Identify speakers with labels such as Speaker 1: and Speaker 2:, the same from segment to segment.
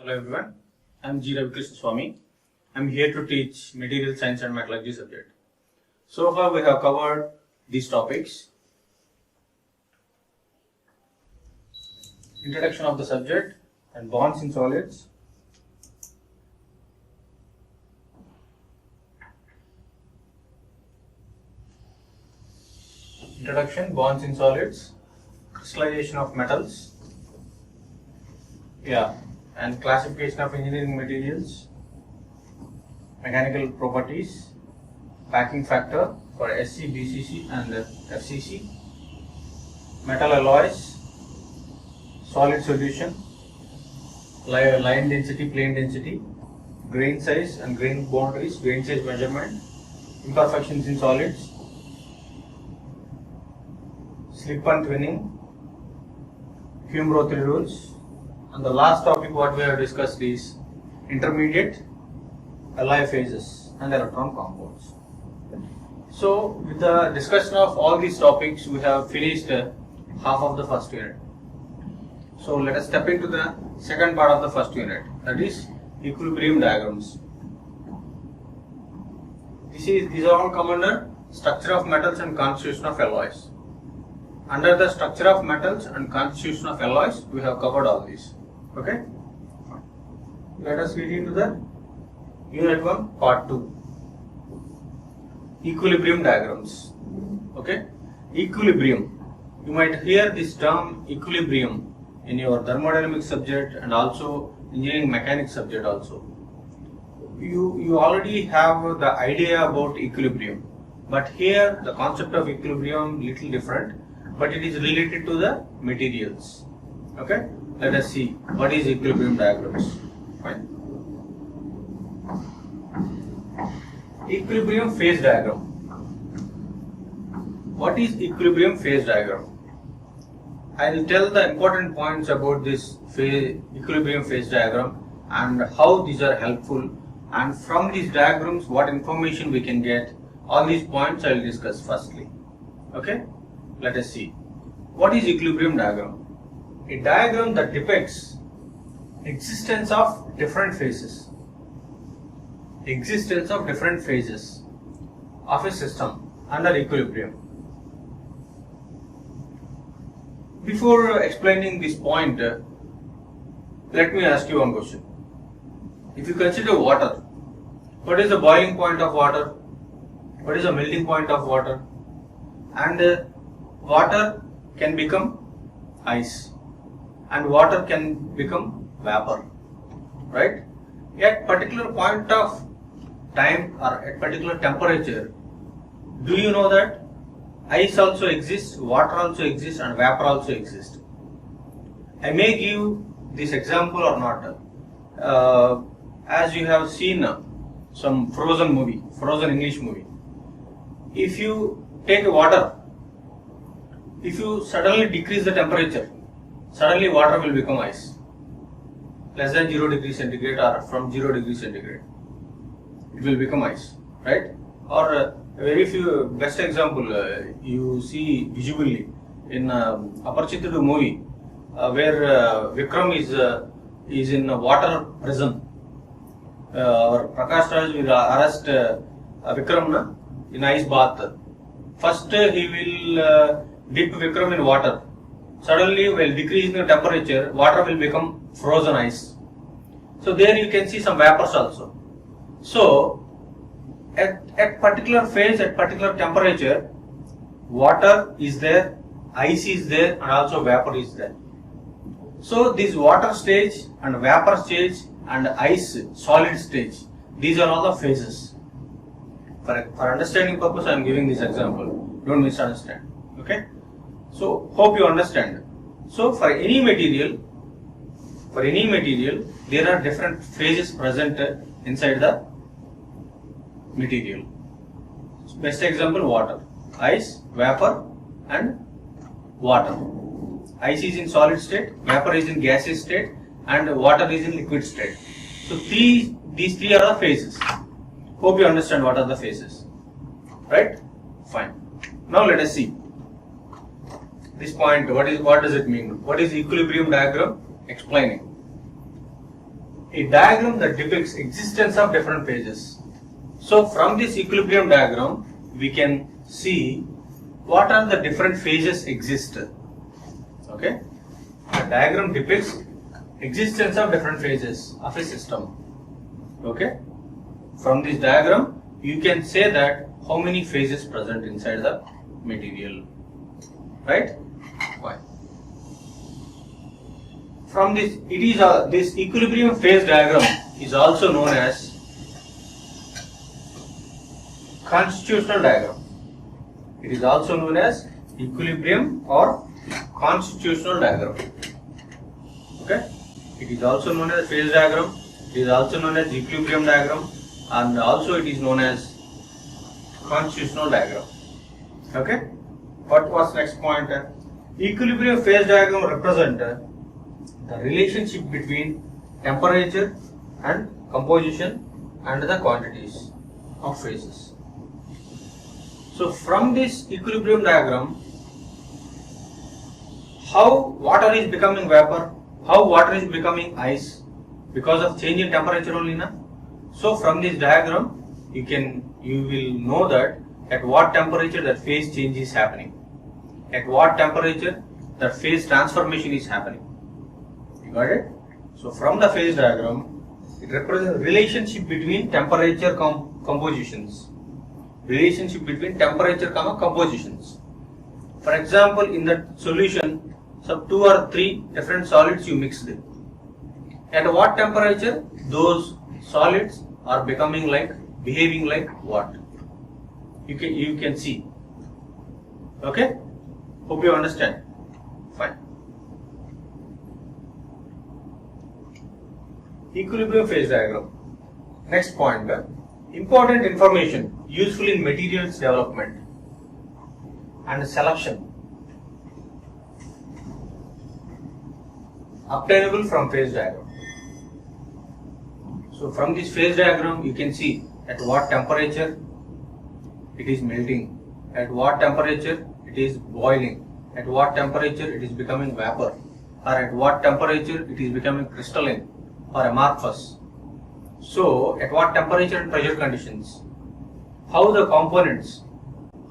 Speaker 1: Hello everyone, I am G. Ravikrishna Swami. I am here to teach Material Science and Metallurgy subject. So far we have covered these topics. Introduction of the subject and bonds in solids. Introduction, bonds in solids, crystallization of metals. And classification of engineering materials, mechanical properties, packing factor for SC, BCC and FCC, metal alloys, solid solution, line density, plane density, grain size and grain boundaries, grain size measurement, imperfections in solids, slip and twinning, Hume-Rothery rules. And the last topic what we have discussed is intermediate alloy phases and electron compounds. So with the discussion of all these topics we have finished half of the first unit. So let us step into the second part of the first unit, that is equilibrium diagrams. These are all come under structure of metals and constitution of alloys. Under the structure of metals and constitution of alloys we have covered all these. Okay, let us read into the unit 1 part 2, equilibrium diagrams. Okay, equilibrium, you might hear this term equilibrium in your thermodynamics subject and also engineering mechanics subject also. You already have the idea about equilibrium, but here the concept of equilibrium little different, but it is related to the materials. Okay, let us see what is equilibrium diagrams. Fine. Equilibrium phase diagram. What is equilibrium phase diagram? I will tell the important points about this equilibrium phase diagram and how these are helpful, and from these diagrams what information we can get. All these points I will discuss firstly. Okay, let us see. What is equilibrium diagram? A diagram that depicts existence of different phases. Existence of different phases of a system under equilibrium. Before explaining this point, let me ask you one question. If you consider water, what is the boiling point of water? What is the melting point of water? And water can become ice and water can become vapor, right? At particular point of time or at particular temperature, do you know that ice also exists, water also exists and vapor also exists? I may give this example or not. As you have seen some Frozen English movie. If you take water, if you suddenly decrease the temperature, suddenly water will become ice. Less than 0 degree centigrade or from 0 degree centigrade, it will become ice, right? Or a very few best example you see visually in Aparchitu movie where Vikram is in a water prison. Prakash Raj will arrest Vikram in ice bath. First he will dip Vikram in water. Suddenly, while decreasing the temperature, water will become frozen ice. So there you can see some vapors also. So at particular phase, at particular temperature, water is there, ice is there and also vapor is there. So this water stage and vapor stage and ice solid stage, these are all the phases. For understanding purpose I am giving this example, don't misunderstand. Okay. So hope you understand. So for any material there are different phases present inside the material. Best example, water, ice, vapor and water. Ice is in solid state, vapor is in gaseous state and water is in liquid state. So these three are the phases. Hope you understand what are the phases. Right? Fine. Now let us see. This point, what does it mean? What is equilibrium diagram? Explaining. a diagram that depicts existence of different phases. So from this equilibrium diagram, we can see what are the different phases exist. Okay, a diagram depicts existence of different phases of a system. Okay, from this diagram, you can say that how many phases present inside the material, right? Why? From this, it is this equilibrium phase diagram is also known as constitutional diagram. It is also known as equilibrium or constitutional diagram. Okay, it is also known as phase diagram. It is also known as equilibrium diagram, and also it is known as constitutional diagram. Okay, what was next point? Equilibrium phase diagram represent the relationship between temperature and composition and the quantities of phases. So from this equilibrium diagram, how water is becoming vapor, how water is becoming ice because of change in temperature only, na? So from this diagram, you will know that at what temperature that phase change is happening, at what temperature that phase transformation is happening. You got it? So from the phase diagram, it represents relationship between temperature compositions. Relationship between temperature compositions. For example, in the solution, some 2 or 3 different solids you mixed. At what temperature those solids are behaving like what? You can see. Okay? Hope you understand. Fine. Equilibrium phase diagram. Next point. Important information useful in materials development and selection obtainable from phase diagram. So from this phase diagram, you can see at what temperature it is melting, at what temperature it is boiling, at what temperature it is becoming vapor, or at what temperature it is becoming crystalline or amorphous. So at what temperature and pressure conditions, how the components,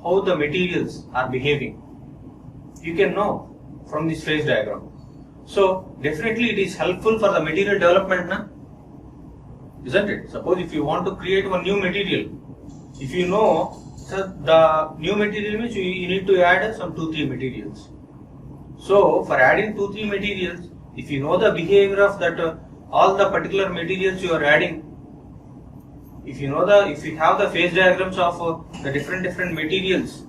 Speaker 1: how the materials are behaving, you can know from this phase diagram. So definitely it is helpful for the material development, na? Isn't it? Suppose if you want to create one new material, if you know the new material means you need to add some 2-3 materials. So for adding 2-3 materials, if you know the behavior of that all the particular materials you are adding, if you have the phase diagrams of the different materials,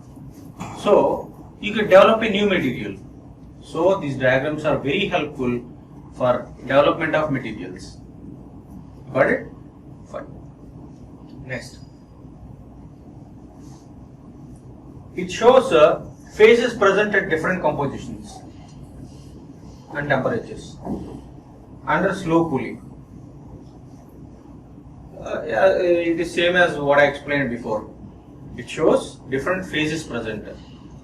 Speaker 1: so you can develop a new material. So these diagrams are very helpful for development of materials. Got it? Fine. Next. It shows phases present at different compositions and temperatures under slow cooling. It is same as what I explained before. It shows different phases present.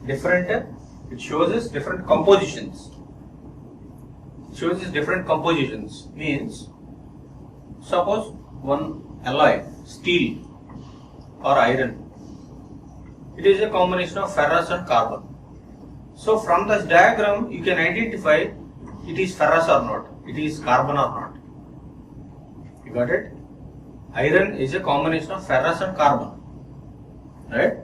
Speaker 1: It shows us different compositions. It shows us different compositions means, suppose one alloy, steel or iron, it is a combination of ferrous and carbon. So from this diagram you can identify it is ferrous or not, it is carbon or not. You got it? Iron is a combination of ferrous and carbon. Right?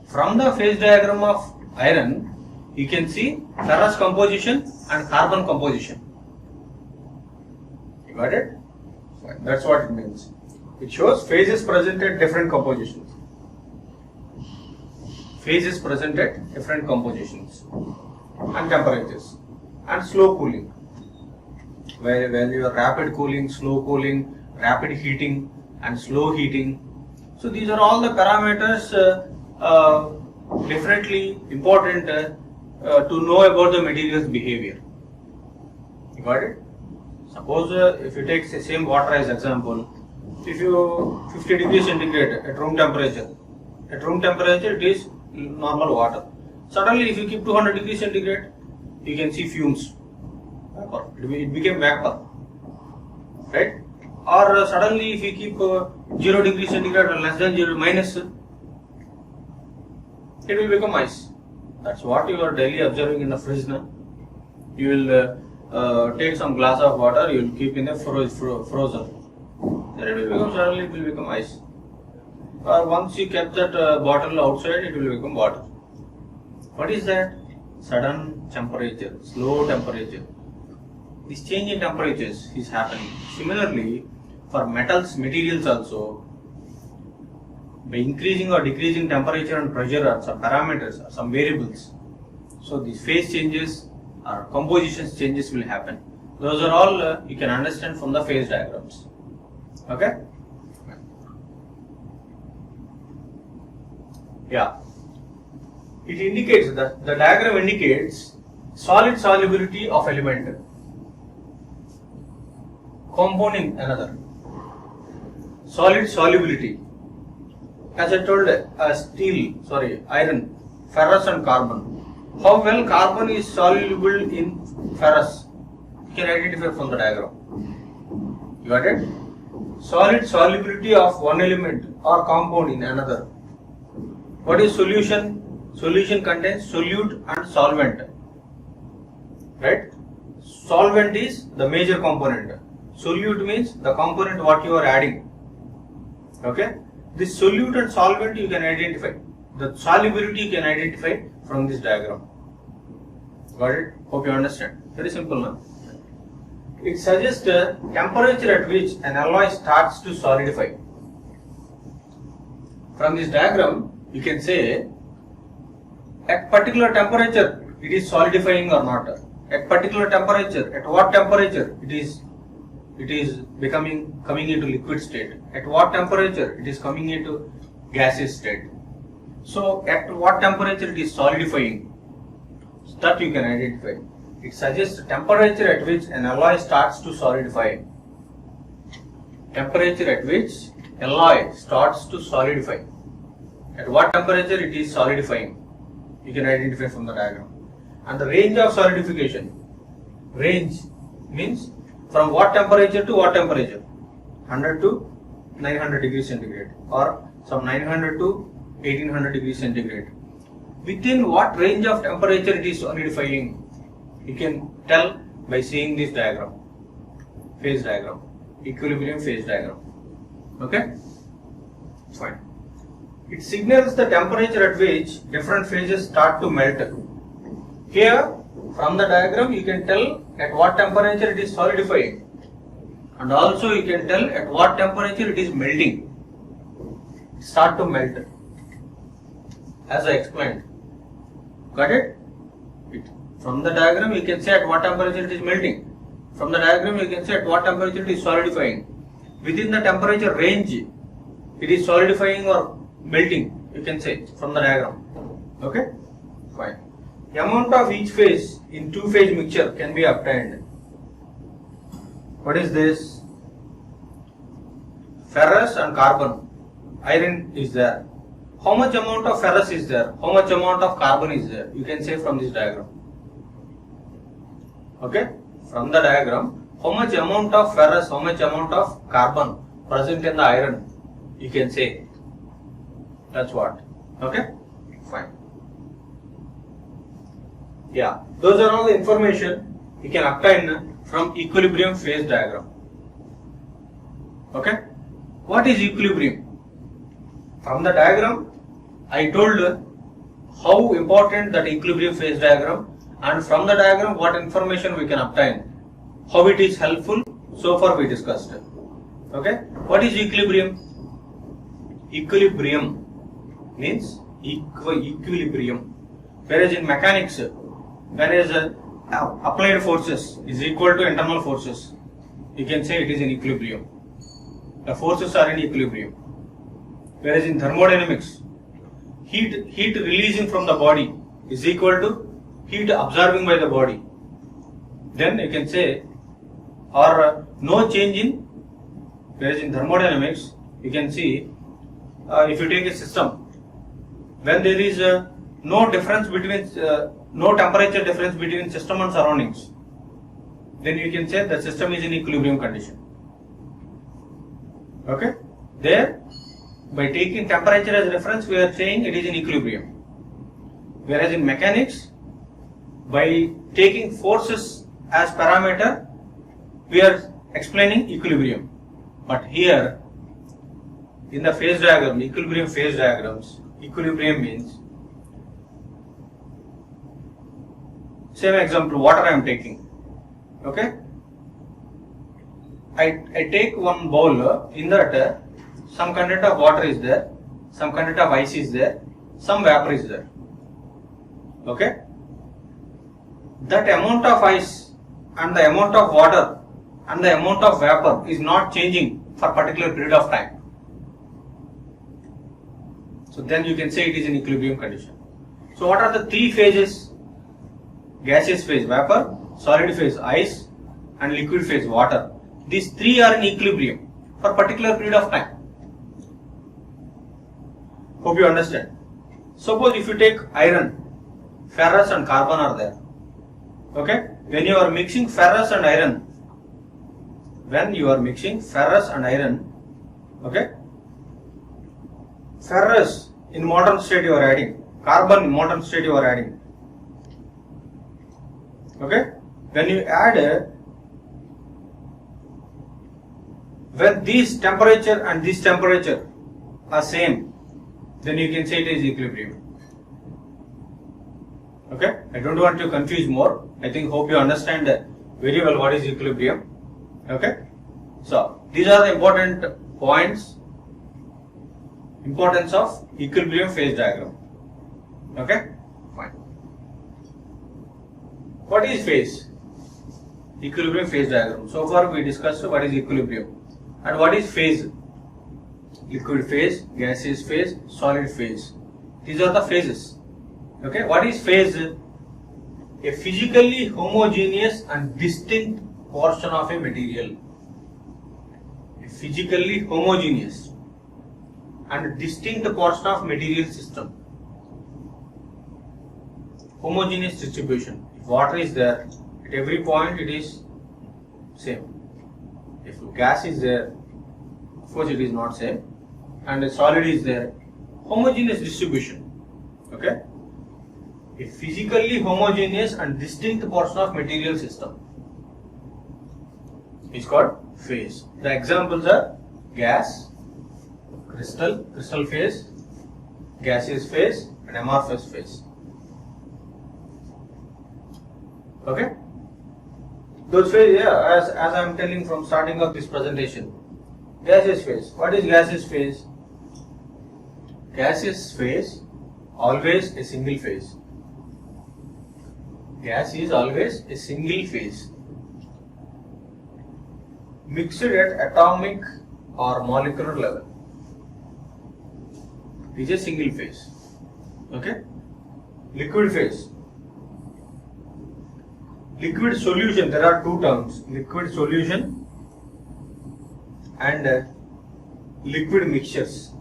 Speaker 1: From the phase diagram of iron, you can see ferrous composition and carbon composition. You got it? Fine. That's what it means. It shows phases present at different compositions. Phases present at different compositions and temperatures and slow cooling. Where you have rapid cooling, slow cooling, rapid heating and slow heating. So these are all the parameters definitely important to know about the material's behavior. You got it? Suppose if you take the same water as example, if you 50 degrees centigrade at room temperature it is normal water. Suddenly if you keep 200 degrees centigrade, you can see fumes, vapor. It became vapor, right? or suddenly if you keep 0 degree centigrade or less than 0 minus, it will become ice. That's what you are daily observing in the fridge now. You will take some glass of water, you will keep in the frozen. Then it will become, suddenly it will become ice. Or once you kept that bottle outside, it will become water. What is that? Sudden temperature, slow temperature. This change in temperatures is happening. Similarly, for materials also, by increasing or decreasing temperature and pressure are some parameters or some variables. So these phase changes or composition changes will happen. Those are all you can understand from the phase diagrams. Okay? Yeah. It indicates that the diagram indicates solid solubility of element, compound in another. Solid solubility. As I told, iron, ferrous and carbon. How well carbon is soluble in ferrous? You can identify from the diagram. You got it? Solid solubility of one element or compound in another. What is solution? Solution contains solute and solvent. Right? Solvent is the major component. Solute means the component what you are adding. Okay? This solute and solvent you can identify. The solubility you can identify from this diagram. Got it? Hope you understand. Very simple, no? It suggests the temperature at which an alloy starts to solidify. From this diagram, you can say at particular temperature it is solidifying or not. At particular temperature, at what temperature it is coming into liquid state. At what temperature it is coming into gaseous state. So at what temperature it is solidifying, that you can identify. It suggests the temperature at which an alloy starts to solidify. Temperature at which alloy starts to solidify. At what temperature it is solidifying, you can identify from the diagram. And the range of solidification. Range means from what temperature to what temperature? 100 to 900 degrees centigrade or some 900 to 1800 degrees centigrade. Within what range of temperature it is solidifying? You can tell by seeing this diagram. Phase diagram. Equilibrium phase diagram. Okay? Fine. It signals the temperature at which different phases start to melt. Here, from the diagram, you can tell at what temperature it is solidifying, and also you can tell at what temperature it is melting. Start to melt, as I explained. Got it? From the diagram, you can say at what temperature it is melting. From the diagram, you can say at what temperature it is solidifying. Within the temperature range, it is solidifying or melting, you can say from the diagram. Okay? Fine. The amount of each phase in two-phase mixture can be obtained. What is this? Ferrous and carbon. Iron is there. How much amount of ferrous is there? How much amount of carbon is there? You can say from this diagram. Okay? From the diagram, how much amount of ferrous, how much amount of carbon present in the iron? You can say. That's what. Okay? Fine. Yeah, those are all the information you can obtain from equilibrium phase diagram. Okay? What is equilibrium? From the diagram, I told how important that equilibrium phase diagram, and from the diagram what information we can obtain, how it is helpful, so far we discussed. Okay? What is equilibrium? Equilibrium means equilibrium. Whereas in mechanics, whereas applied forces is equal to internal forces, you can say it is in equilibrium. The forces are in equilibrium. Whereas in thermodynamics, heat releasing from the body is equal to heat absorbing by the body. Then you can say, or no change in, whereas in thermodynamics, you can see, if you take a system, when there is no difference between, no temperature difference between system and surroundings, then you can say the system is in equilibrium condition. Okay, there by taking temperature as reference, we are saying it is in equilibrium. Whereas in mechanics, by taking forces as parameter, we are explaining equilibrium. But here, in the phase diagram, equilibrium phase diagrams, equilibrium means, same example, water I am taking. Okay, I take one bowl, in that some content of water is there, some content of ice is there, some vapor is there. Okay, that amount of ice and the amount of water and the amount of vapor is not changing for a particular period of time. So then you can say it is an equilibrium condition. So what are the three phases? Gaseous phase vapor, solid phase ice, and liquid phase water. These three are in equilibrium for a particular period of time. Hope you understand. Suppose if you take iron, ferrous and carbon are there. Okay, when you are mixing ferrous and iron, okay, ferrous in molten state you are adding, carbon in molten state you are adding. Okay, when you add, when this temperature and this temperature are same, then you can say it is equilibrium. Okay, I don't want to confuse more. I think hope you understand very well what is equilibrium. Okay, so these are the important points, importance of equilibrium phase diagram. Okay, fine. What is phase? Equilibrium phase diagram. So far we discussed what is equilibrium and what is phase. Liquid phase, gaseous phase, solid phase. These are the phases. Okay, what is phase? A physically homogeneous and distinct portion of a material. A physically homogeneous and distinct portion of material system. Homogeneous distribution. If water is there, at every point it is same. If gas is there, of course it is not same. And a solid is there. Homogeneous distribution. Okay. A physically homogeneous and distinct portion of material system is called phase. The examples are gas, crystal phase, gaseous phase, and amorphous phase. Okay? Those phases, yeah, as I am telling from starting of this presentation. Gaseous phase. What is gaseous phase? Gaseous phase, always a single phase. Gas is always a single phase, mixed at atomic or molecular level. It is a single phase. Okay? Liquid phase. Liquid solution, there are two terms, liquid solution and liquid mixtures.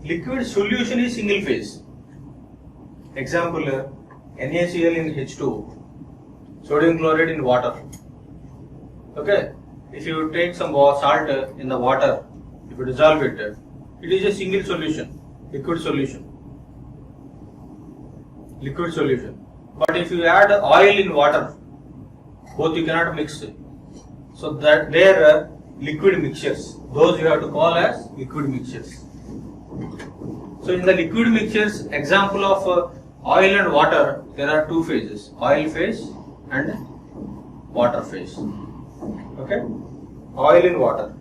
Speaker 1: Liquid solution is single phase. Example, NaCl in H2, sodium chloride in water. Okay, if you take some salt in the water, if you dissolve it, it is a single solution, liquid solution. Liquid solution. But if you add oil in water, both you cannot mix. So that there are liquid mixtures. Those you have to call as liquid mixtures. So in the liquid mixtures, example of oil and water, there are two phases, oil phase and water phase. Okay, oil in water,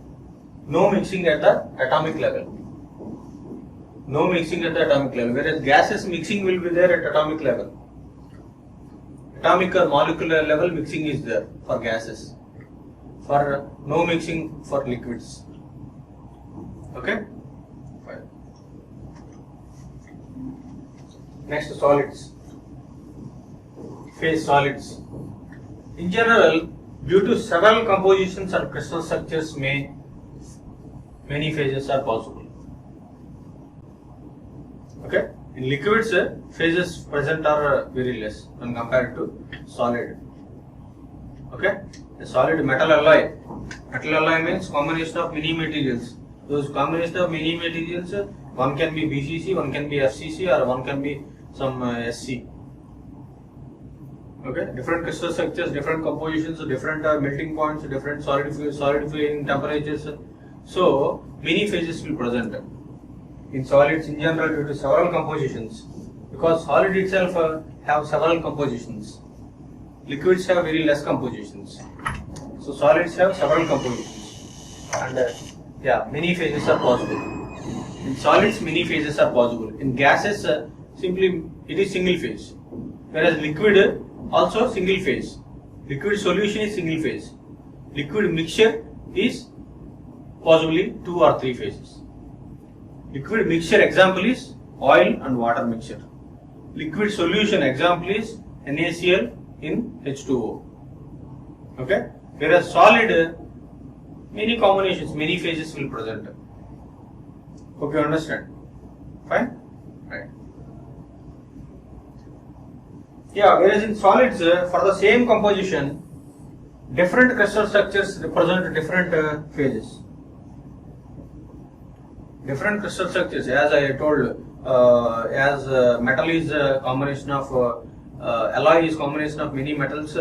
Speaker 1: no mixing at the atomic level. No mixing at the atomic level, whereas gases mixing will be there at atomic level. Atomic or molecular level mixing is there for gases. For no mixing for liquids. Okay? Fine. Next, solids. Phase solids. In general, due to several compositions and crystal structures, many phases are possible. Okay? In liquids, phases present are very less when compared to solid. Okay? A solid metal alloy Metal alloy means combination of many materials. Those combination of many materials, one can be BCC, one can be FCC, or one can be some SC. Okay, different crystal structures, different compositions, different melting points, different solidifying temperatures. So many phases will present in solids in general due to several compositions. Because solid itself have several compositions. Liquids have very less compositions. So solids have several compositions, and many phases are possible. In solids, many phases are possible. In gases, simply it is single phase. Whereas liquid also single phase. Liquid solution is single phase. Liquid mixture is possibly 2 or 3 phases. Liquid mixture example is oil and water mixture. Liquid solution example is NaCl in H2O. Okay? Whereas solid, many combinations, many phases will present. Hope you understand. Fine? Right. Yeah, whereas in solids, for the same composition, different crystal structures represent different phases. Different crystal structures, as I told, as metal is a combination of, alloy is combination of many metals,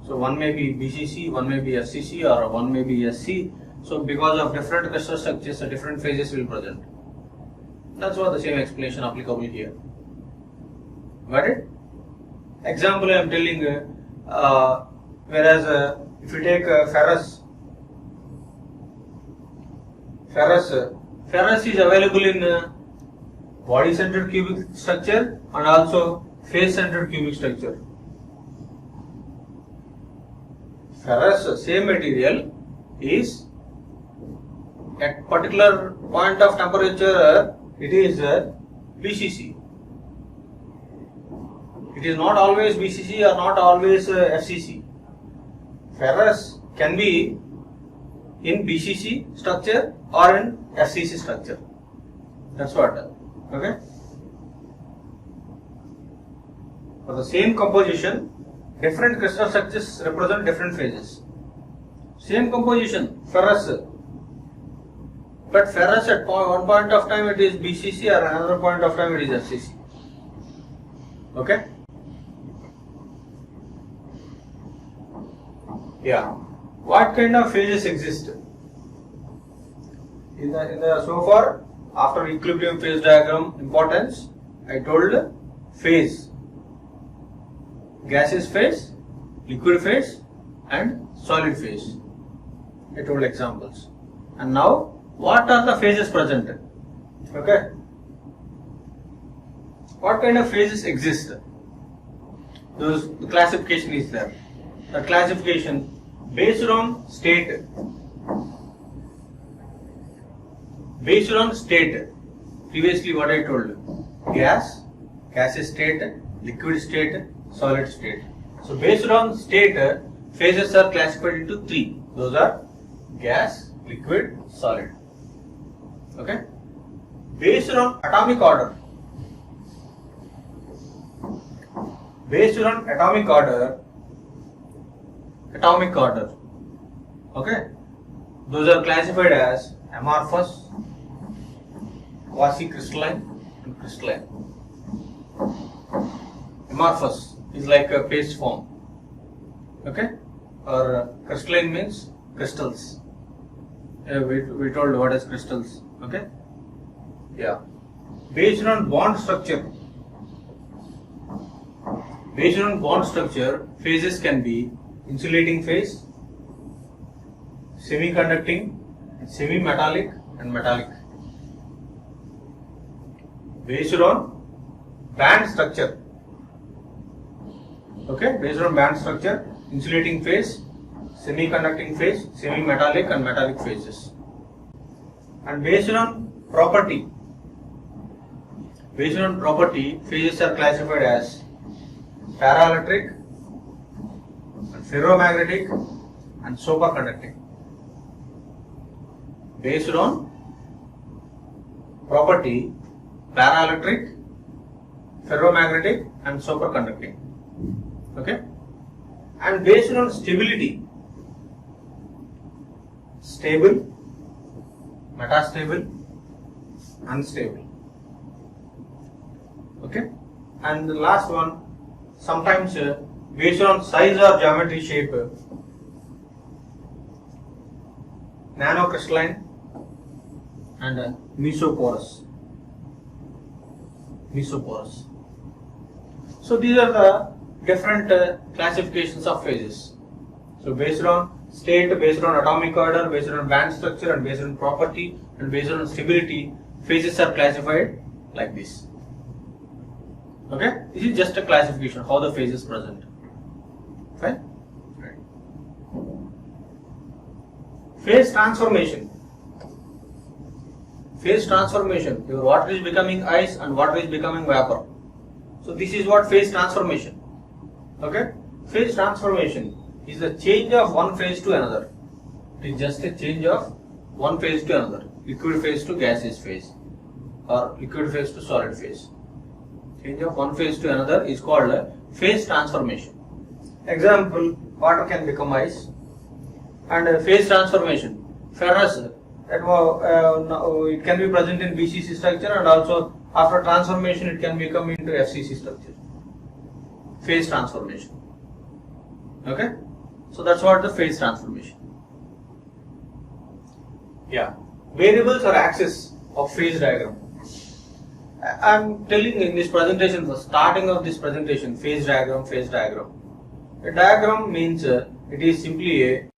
Speaker 1: so one may be BCC, one may be FCC, or one may be SC. So because of different crystal structures, different phases will present. That's what the same explanation applicable here. Got it? Example I am telling, whereas if you take ferrous is available in body centered cubic structure and also face centered cubic structure. Ferrous, same material, is at particular point of temperature, it is BCC. It is not always BCC or not always FCC. Ferrous can be in BCC structure or in FCC structure. That's what. Okay. For the same composition, different crystal structures represent different phases. Same composition, ferrous. But ferrous at one point of time it is BCC, or another point of time it is FCC. Okay? Yeah. What kind of phases exist? In the so far, after equilibrium phase diagram importance, I told phase. Gaseous phase, liquid phase, and solid phase. I told examples. And now, what are the phases present? Okay. What kind of phases exist? The classification is there. The classification based on state. Based on state. Previously what I told. Gas, gaseous state, liquid state, solid state. So based on state, phases are classified into 3. Those are gas, liquid, solid. Okay. Based on atomic order. Based on atomic order. Okay. Those are classified as amorphous, quasi-crystalline, and crystalline. Amorphous is like a paste form. Okay. Or crystalline means crystals. We told what is crystals. Okay. Yeah. Based on bond structure. Based on bond structure, phases can be insulating phase, semiconducting, semi-metallic, and metallic. Based on band structure. Okay, based on band structure, insulating phase, semiconducting phase, semi-metallic, and metallic phases. And based on property. Based on property, phases are classified as paraelectric, ferromagnetic, and superconducting. Based on property, paraelectric, ferromagnetic, and superconducting. Okay? And based on stability. stable, metastable, unstable. Okay, and the last one, sometimes based on size or geometry shape, nanocrystalline and mesoporous. So these are the different classifications of phases. So based on state, based on atomic order, based on band structure, and based on property, and based on stability, phases are classified like this. Okay, this is just a classification how the phase is present. Fine. Right. Phase transformation. Phase transformation. Your water is becoming ice and water is becoming vapor. So this is what phase transformation. Okay, phase transformation is the change of one phase to another. It is just a change of one phase to another. Liquid phase to gaseous phase, or liquid phase to solid phase. Change of one phase to another is called a phase transformation. Example, water can become ice, and phase transformation. Ferrous, it can be present in BCC structure, and also after transformation it can become into FCC structure. Phase transformation. Okay, so that's what the phase transformation. Yeah, variables or axis of phase diagram. I am telling in this presentation, the starting of this presentation, phase diagram. A diagram means it is simply a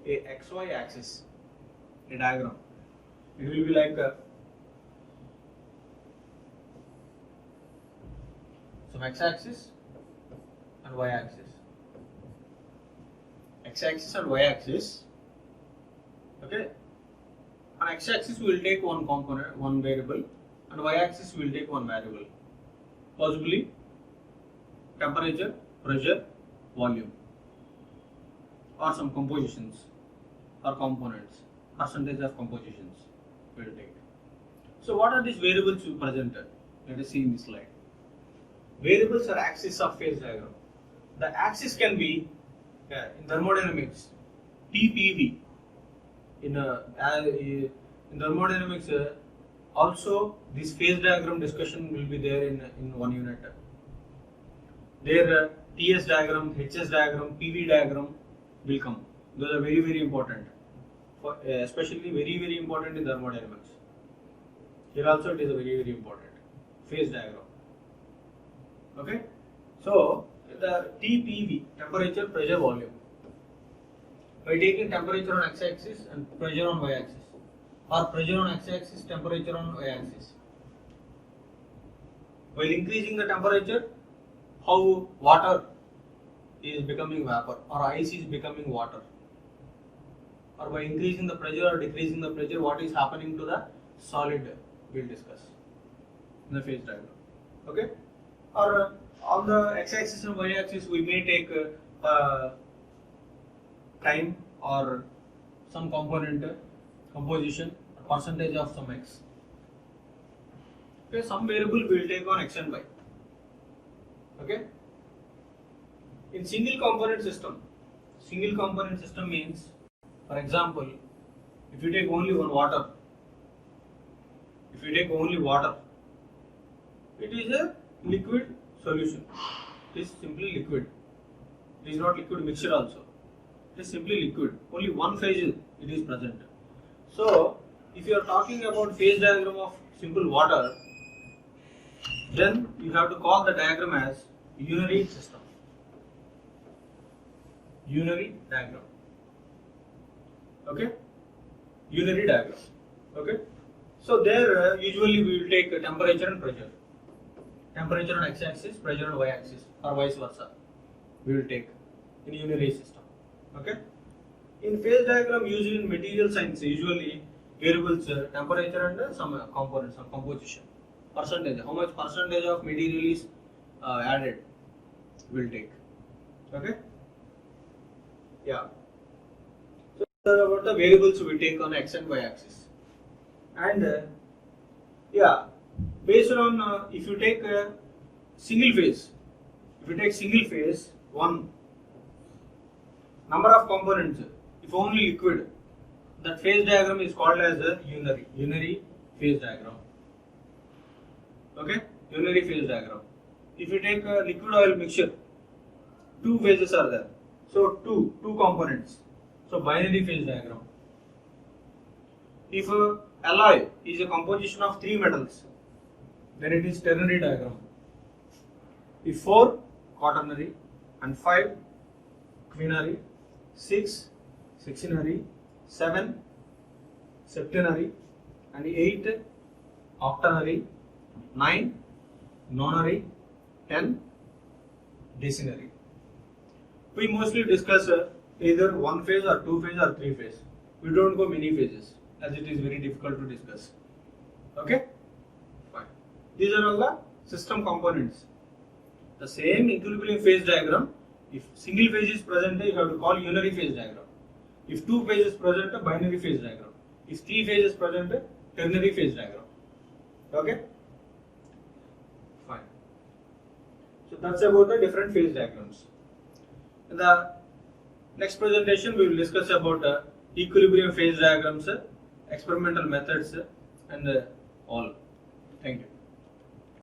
Speaker 1: XY axis. A diagram. It will be like some x-axis and y-axis. X-axis and y-axis. Okay. On x-axis we will take one component, one variable, and y-axis we will take one variable. Possibly temperature, pressure, volume, or some compositions or components, percentage of compositions we will take. So what are these variables we presented? Let us see in this slide. Variables are axis of phase diagram. The axis can be in thermodynamics TPV. In thermodynamics, also this phase diagram discussion will be there in one unit. There TS diagram, HS diagram, PV diagram will come. Those are very, very important, especially very, very important in thermodynamics. Here also it is a very, very important phase diagram. Okay, so the TPV, temperature, pressure, volume. By taking temperature on x-axis and pressure on y-axis, or pressure on x-axis, temperature on y-axis. While increasing the temperature, how water is becoming vapor, or ice is becoming water. Or by increasing the pressure or decreasing the pressure, what is happening to the solid, we will discuss in the phase diagram. Okay? Or on the x-axis and y-axis, we may take time or some component, composition, percentage of some x. Okay, some variable we will take on x and y. Okay. In single component system means, for example, if you take only one water, it is a liquid solution. It is simply liquid. It is not liquid mixture also. It is simply liquid. Only one phase it is present. So, if you are talking about phase diagram of simple water, then you have to call the diagram as unary system. Unary diagram. Okay? Unary diagram. Okay? So there usually we will take temperature and pressure. Temperature on x-axis, pressure on y-axis, or vice versa. We will take in unary system. Okay? In phase diagram used in material science, usually variables temperature and some components, some composition. Percentage, how much percentage of material is added, we will take. Okay? Yeah. So about the variables we take on x and y axis. And based on if you take single phase, one Number of components, if only liquid, that phase diagram is called as a unary phase diagram. Okay, unary phase diagram. If you take a liquid oil mixture, two phases are there. So two components. So binary phase diagram. If a alloy is a composition of three metals, then it is ternary diagram. If 4, quaternary, and 5, quinary, 6, sexenary, 7, septenary, and 8, octenary, 9, nonary, 10, decenary. We mostly discuss either one phase or two phase or three phase. We don't go many phases as it is very difficult to discuss. Okay? Fine. These are all the system components. The same equilibrium phase diagram, if single phase is present, you have to call unary phase diagram. If two phases present, a binary phase diagram. If three phases present, a ternary phase diagram. Okay? Fine. So that's about the different phase diagrams. In the next presentation, we will discuss about equilibrium phase diagrams, experimental methods, and all. Thank you.